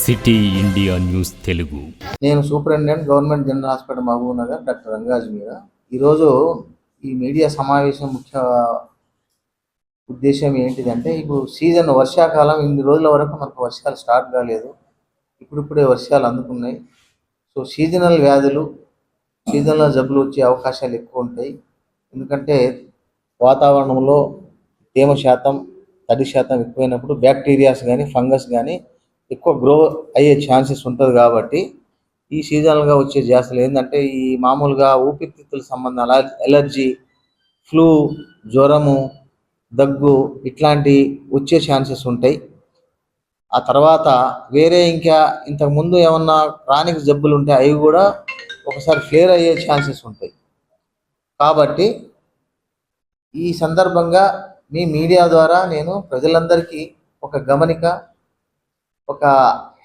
City India news Telugu. నేను superintendent government general hospital Mahabubnagar doctor రంగాజ్ మీద ఈరోజు ఈ మీడియా సమావేశం ముఖ్య ఉద్దేశం ఏంటిదంటే, ఇప్పుడు సీజన్ వర్షాకాలం, ఇన్ని రోజుల వరకు మనకు వర్షాలు స్టార్ట్ కాలేదు, ఇప్పుడిప్పుడే వర్షాలు అందుకున్నాయి. సో సీజనల్ వ్యాధులు, సీజనల్ జబ్బులు వచ్చే అవకాశాలు ఎక్కువ ఉంటాయి. ఎందుకంటే వాతావరణంలో తేమ శాతం, తడి శాతం ఎక్కువైనప్పుడు బ్యాక్టీరియాస్ కానీ ఫంగస్ కానీ ఎక్కువ గ్రో అయ్యే ఛాన్సెస్ ఉంటుంది. కాబట్టి ఈ సీజనల్గా వచ్చే జాతులు ఏంటంటే, ఈ మామూలుగా ఊపిరితిత్తుల సంబంధాల ఎలర్జీ, ఫ్లూ, జ్వరము, దగ్గు ఇట్లాంటి వచ్చే ఛాన్సెస్ ఉంటాయి. ఆ తర్వాత వేరే ఇంకా ఇంతకుముందు ఏమన్నా క్రానిక్ జబ్బులు ఉంటే అవి కూడా ఒకసారి ఫ్లేర్ అయ్యే ఛాన్సెస్ ఉంటాయి. కాబట్టి ఈ సందర్భంగా మీ మీడియా ద్వారా నేను ప్రజలందరికీ ఒక గమనిక, ఒక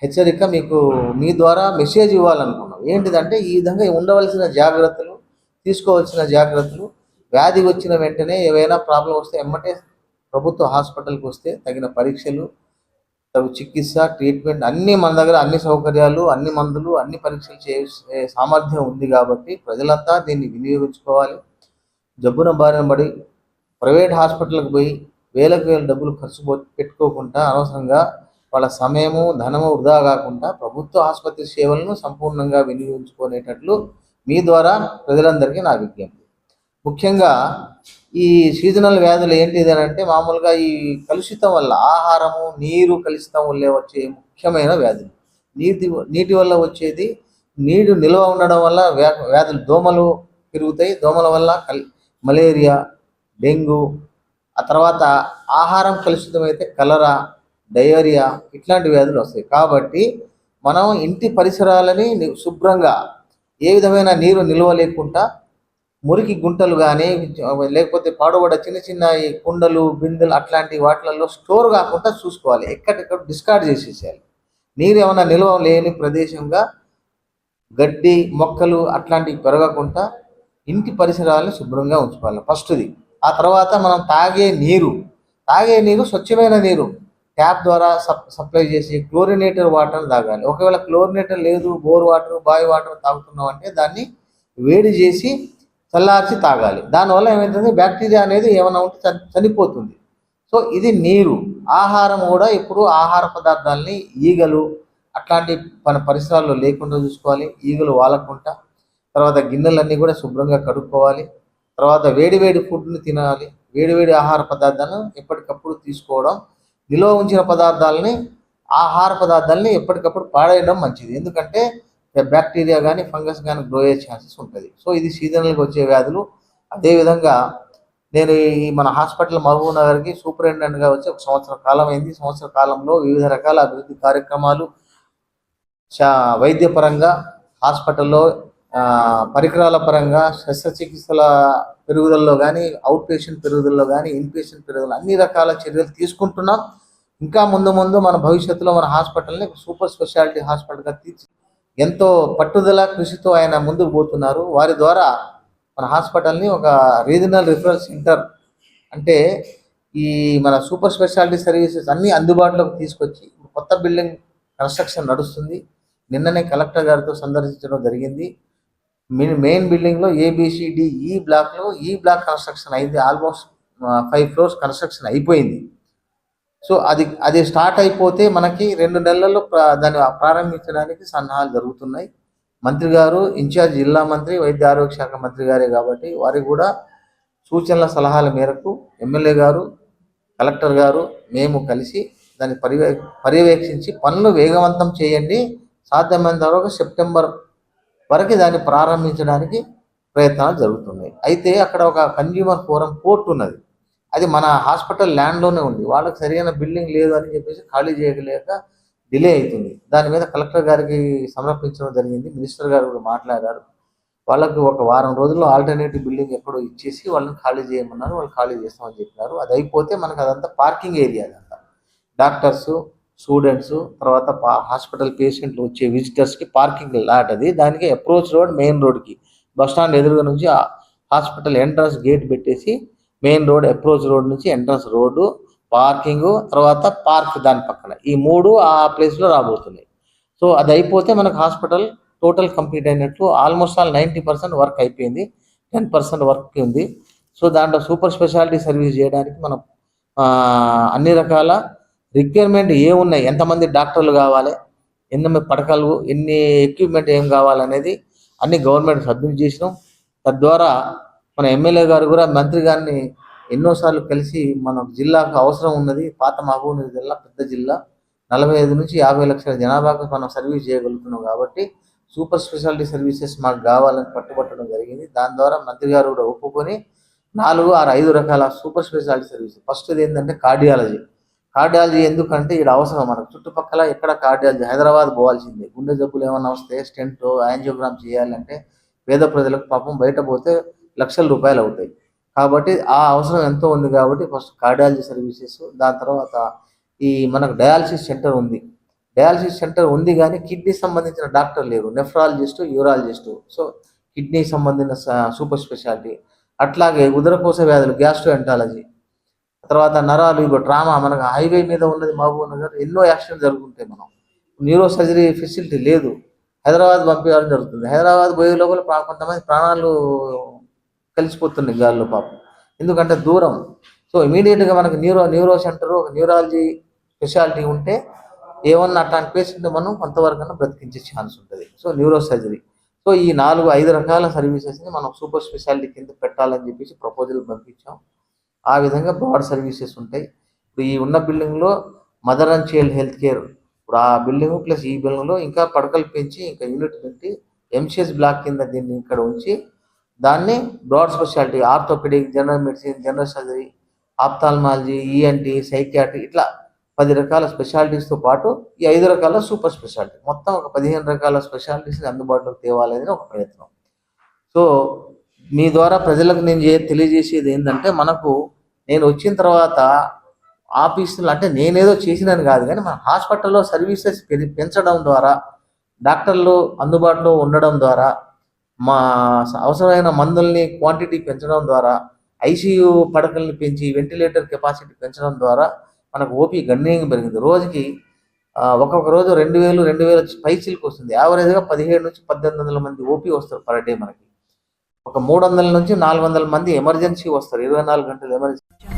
హెచ్చరిక మీకు మీ ద్వారా మెసేజ్ ఇవ్వాలనుకున్నాం. ఏంటిదంటే, ఈ విధంగా ఉండవలసిన జాగ్రత్తలు, తీసుకోవాల్సిన జాగ్రత్తలు, వ్యాధి వచ్చిన వెంటనే ఏవైనా ప్రాబ్లం వస్తే ఎమ్మటే ప్రభుత్వ హాస్పిటల్కి వస్తే తగిన పరీక్షలు, తగు చికిత్స, ట్రీట్మెంట్ అన్నీ మన దగ్గర, అన్ని సౌకర్యాలు, అన్ని మందులు, అన్ని పరీక్షలు చేసే సామర్థ్యం ఉంది. కాబట్టి ప్రజలంతా దీన్ని వినియోగించుకోవాలి. జబ్బున బారిన పడి ప్రైవేట్ హాస్పిటల్కి పోయి వేలకు వేల డబ్బులు ఖర్చు పెట్టుకోకుండా అనవసరంగా వాళ్ళ సమయము, ధనము వృధా కాకుండా ప్రభుత్వ ఆసుపత్రి సేవలను సంపూర్ణంగా వినియోగించుకునేటట్లు మీ ద్వారా ప్రజలందరికీ నా విజ్ఞప్తి. ముఖ్యంగా ఈ సీజనల్ వ్యాధులు ఏంటిది అని అంటే, మామూలుగా ఈ కలుషితం వల్ల, ఆహారము, నీరు కలుషితం వల్ల వచ్చే ముఖ్యమైన వ్యాధులు. నీటి వల్ల వచ్చేది, నీరు నిల్వ ఉండడం వల్ల వ్యాధులు, దోమలు పెరుగుతాయి. దోమల వల్ల మలేరియా, డెంగ్యూ, ఆ తర్వాత ఆహారం కలుషితమైతే కలరా, డయేరియా ఇట్లాంటి వ్యాధులు వస్తాయి. కాబట్టి మనం ఇంటి పరిసరాలని శుభ్రంగా, ఏ విధమైన నీరు నిల్వ లేకుండా మురికి గుంటలు కానీ, లేకపోతే పాడుబడ్డ చిన్న చిన్న ఈ కుండలు, బిందెలు అట్లాంటి వాటిలలో స్టోర్ కాకుండా చూసుకోవాలి. ఎక్కడెక్కడ డిస్కార్డ్ చేసేసేయాలి. నీరు ఏమైనా నిల్వ లేని ప్రదేశంగా గడ్డి, మొక్కలు అట్లాంటివి పెరగకుండా ఇంటి పరిసరాలను శుభ్రంగా ఉంచుకోవాలి ఫస్ట్ది. ఆ తర్వాత మనం తాగే నీరు స్వచ్ఛమైన నీరు ట్యాప్ ద్వారా సప్లై చేసి క్లోరినేటెడ్ వాటర్ తాగాలి. ఒకవేళ క్లోరినేటర్ లేదు, బోర్ వాటర్, బావి వాటర్ తాగుతున్నాం అంటే దాన్ని వేడి చేసి చల్లార్చి తాగాలి. దానివల్ల ఏమవుతుంది, బ్యాక్టీరియా అనేది ఏమైనా ఉంటే చనిపోతుంది. సో ఇది నీరు. ఆహారం కూడా ఇప్పుడు ఆహార పదార్థాలని ఈగలు అట్లాంటి మన పరిసరాల్లో లేకుండా చూసుకోవాలి, ఈగలు వాలకుండా. తర్వాత గిన్నెలన్నీ కూడా శుభ్రంగా కడుక్కోవాలి. తర్వాత వేడివేడి ఫుడ్ని తినాలి. వేడివేడి ఆహార పదార్థాలను ఎప్పటికప్పుడు తీసుకోవడం, నిల్వ ఉంచిన ఆహార పదార్థాలని ఎప్పటికప్పుడు పాడేయడం మంచిది. ఎందుకంటే బ్యాక్టీరియా కానీ ఫంగస్ కానీ గ్రో అయ్యే ఛాన్సెస్ ఉంటుంది. సో ఇది సీజనల్గా వచ్చే వ్యాధులు. అదేవిధంగా నేను ఈ మన హాస్పిటల్ మహబూబ్ నగర్కి సూపరింటెండెంట్గా వచ్చి 1 సంవత్సర కాలం అయింది. సంవత్సర కాలంలో వివిధ రకాల అభివృద్ధి కార్యక్రమాలు, వైద్యపరంగా, హాస్పిటల్లో పరికరాల పరంగా, శస్త్రచికిత్సల పెరుగుదలలో కానీ, అవుట్ పేషెంట్ పెరుగుదలలో కానీ, ఇన్ పేషెంట్ పెరుగుదల అన్ని రకాల చర్యలు తీసుకుంటున్నాం. ఇంకా ముందు మన భవిష్యత్తులో మన హాస్పిటల్ని సూపర్ స్పెషాలిటీ హాస్పిటల్గా తీర్చి ఎంతో పట్టుదల, కృషితో ఆయన ముందుకు పోతున్నారు. వారి ద్వారా మన హాస్పిటల్ని ఒక రీజనల్ రిఫరల్ సెంటర్, అంటే ఈ మన సూపర్ స్పెషాలిటీ సర్వీసెస్ అన్నీ అందుబాటులోకి తీసుకొచ్చి కొత్త బిల్డింగ్ కన్స్ట్రక్షన్ నడుస్తుంది. నిన్ననే కలెక్టర్ గారితో సందర్శించడం జరిగింది. మెయిన్ బిల్డింగ్లో ABCDE బ్లాక్లో ఈ బ్లాక్ కన్స్ట్రక్షన్ అయింది. ఆల్మోస్ట్ 5 floors కన్స్ట్రక్షన్ అయిపోయింది. సో అది స్టార్ట్ అయిపోతే మనకి 2 నెలల్లో దాన్ని ప్రారంభించడానికి సన్నాహాలు జరుగుతున్నాయి. మంత్రి గారు, ఇన్ఛార్జ్ జిల్లా మంత్రి, వైద్య ఆరోగ్య శాఖ మంత్రి గారే కాబట్టి వారికి కూడా సూచనల సలహాల మేరకు ఎమ్మెల్యే గారు, కలెక్టర్ గారు, మేము కలిసి దాన్ని పర్యవేక్షించి పనులు వేగవంతం చేయండి, సాధ్యమైనంత వరకు సెప్టెంబర్ వరకు దాన్ని ప్రారంభించడానికి ప్రయత్నాలు జరుగుతున్నాయి. అయితే అక్కడ ఒక కన్జ్యూమర్ ఫోరం కోర్టు ఉన్నది. అది మన హాస్పిటల్ ల్యాండ్లోనే ఉంది. వాళ్ళకి సరైన బిల్డింగ్ లేదు అని చెప్పేసి ఖాళీ చేయలేక డిలే అవుతుంది. దాని మీద కలెక్టర్ గారికి సమర్పించడం జరిగింది. మినిస్టర్ గారు కూడా మాట్లాడారు. వాళ్ళకు ఒక వారం రోజుల్లో ఆల్టర్నేటివ్ బిల్డింగ్ ఎక్కడో ఇచ్చేసి వాళ్ళని ఖాళీ చేయమన్నారు. వాళ్ళు ఖాళీ చేస్తామని చెప్పినారు. అది అయిపోతే మనకు అదంతా పార్కింగ్ ఏరియా, అదంతా డాక్టర్సు, స్టూడెంట్స్, తర్వాత హాస్పిటల్ పేషెంట్లు వచ్చే విజిటర్స్కి పార్కింగ్ లాట్. అది దానికి అప్రోచ్ రోడ్, మెయిన్ రోడ్కి బస్ స్టాండ్ ఎదురుగా నుంచి హాస్పిటల్ ఎంట్రన్స్ గేట్ పెట్టేసి మెయిన్ రోడ్, అప్రోచ్ రోడ్ నుంచి ఎంట్రన్స్ రోడ్డు, పార్కింగ్, తర్వాత పార్క్ దాని పక్కన, ఈ 3 ఆ ప్లేస్లో రాబోతున్నాయి. సో అది అయిపోతే మనకు హాస్పిటల్ టోటల్ కంప్లీట్ అయినట్లు. ఆల్మోస్ట్ ఆల్ 90% వర్క్ అయిపోయింది, 10% వర్క్ ఉంది. సో దాంట్లో సూపర్ స్పెషాలిటీ సర్వీస్ చేయడానికి మనం అన్ని రకాల రిక్వైర్మెంట్ ఏమున్నాయి, ఎంతమంది డాక్టర్లు కావాలి, ఎన్ని పడకలు, ఎన్ని ఎక్విప్మెంట్ ఏం కావాలనేది అన్ని గవర్నమెంట్ సబ్మిట్ చేసినాం. తద్వారా మన ఎమ్మెల్యే గారు కూడా మంత్రి గారిని ఎన్నోసార్లు కలిసి మన జిల్లాకు అవసరం ఉన్నది. పాత మహబూబ్నగర్ జిల్లా పెద్ద జిల్లా, 45 నుంచి 50 లక్షల జనాభాకు మనం సర్వీస్ చేయగలుగుతున్నాం కాబట్టి సూపర్ స్పెషాలిటీ సర్వీసెస్ మాకు కావాలని పట్టుబట్టడం జరిగింది. దాని ద్వారా మంత్రి గారు కూడా ఒప్పుకొని 4, 6, 5 రకాల సూపర్ స్పెషాలిటీ సర్వీస్. ఫస్ట్ ఏంటంటే కార్డియాలజీ ఎందుకంటే ఇక్కడ అవసరం మనకు. చుట్టుపక్కల ఎక్కడ కార్డియాలజీ, హైదరాబాద్ పోవాల్సిందే. గుండె జబ్బులు ఏమైనా వస్తే స్టెంట్, యాంజియోగ్రామ్ చేయాలంటే పేద ప్రజలకు పాపం బయట పోతే లక్షల రూపాయలు అవుతాయి. కాబట్టి ఆ అవసరం ఎంతో ఉంది కాబట్టి ఫస్ట్ కార్డియాలజీ సర్వీసెస్. దాని తర్వాత ఈ మనకు డయాలసిస్ సెంటర్ ఉంది. డయాలసిస్ సెంటర్ ఉంది కానీ కిడ్నీ సంబంధించిన డాక్టర్ లేరు, నెఫ్రాలజిస్టు, యూరాలజిస్టు. సో కిడ్నీ సంబంధించిన సూపర్ స్పెషాలిటీ. అట్లాగే ఉదరకోశ వ్యాధులు, గ్యాస్ట్రోఎంటాలజీ. తర్వాత నరాలు, ఇగో ట్రామా. మనకు హైవే మీద ఉన్నది మహబూబ్ నగర్, ఎన్నో యాక్సిడెంట్ జరుగుతుంటాయి. మనం న్యూరో సర్జరీ ఫెసిలిటీ లేదు, హైదరాబాద్ పంపించడం జరుగుతుంది. హైదరాబాద్ పోయే లోపల కొంతమంది ప్రాణాలు కలిసిపోతున్నాయి గాల్లో పాపం, ఎందుకంటే దూరం. సో ఇమీడియట్గా మనకు న్యూరో సెంటర్, ఒక న్యూరాలజీ స్పెషాలిటీ ఉంటే ఏమన్నా అట్లాంటి పేషెంట్ మనం కొంతవరకన్నా బ్రతికించే ఛాన్స్ ఉంటుంది. So neuro surgery. సో ఈ 4, 5 రకాల సర్వీసెస్ని మనం సూపర్ స్పెషాలిటీ కింద పెట్టాలని చెప్పేసి ప్రపోజల్ పంపించాం. ఆ విధంగా బ్రాడ్ సర్వీసెస్ ఉంటాయి. ఇప్పుడు ఈ ఉన్న బిల్డింగ్లో mother and child health care, ఇప్పుడు ఆ బిల్డింగ్ ప్లస్ ఈ బిల్డింగ్లో ఇంకా పడకలు పెంచి ఇంకా యూనిట్ పెట్టి ఎంసీఎస్ బ్లాక్ కింద దీన్ని ఇక్కడ ఉంచి దాన్ని broad speciality, orthopaedic, general medicine, general surgery, ophthalmology, ENT, psychiatry, ఇట్లా 10 రకాల స్పెషాలిటీస్తో పాటు ఈ 5 రకాల సూపర్ స్పెషాలిటీ, మొత్తం ఒక 15 రకాల స్పెషాలిటీస్ని అందుబాటులోకి తేవాలనేది ఒక ప్రయత్నం. సో మీ ద్వారా ప్రజలకు నేను తెలియజేసేది ఏంటంటే, నేను వచ్చిన తర్వాత ఆఫీసులు అంటే నేనేదో చేసినాను కాదు, కానీ మన హాస్పిటల్లో సర్వీసెస్ పెంచడం ద్వారా, డాక్టర్లు అందుబాటులో ఉండడం ద్వారా, మా అవసరమైన మందుల్ని క్వాంటిటీ పెంచడం ద్వారా, ఐసీయూ పడకల్ని పెంచి వెంటిలేటర్ కెపాసిటీ పెంచడం ద్వారా మనకు ఓపీ గణనీయంగా పెరిగింది. రోజుకి ఒక్కొక్క రోజు 2000 పైచిలకు వస్తుంది. యావరేజ్గా 17 నుంచి 1800 మంది ఓపీ వస్తారు పర్ డే. మనకి ఒక 300 నుంచి 400 మంది ఎమర్జెన్సీ వస్తారు, 24 గంటలు ఎమర్జెన్సీ.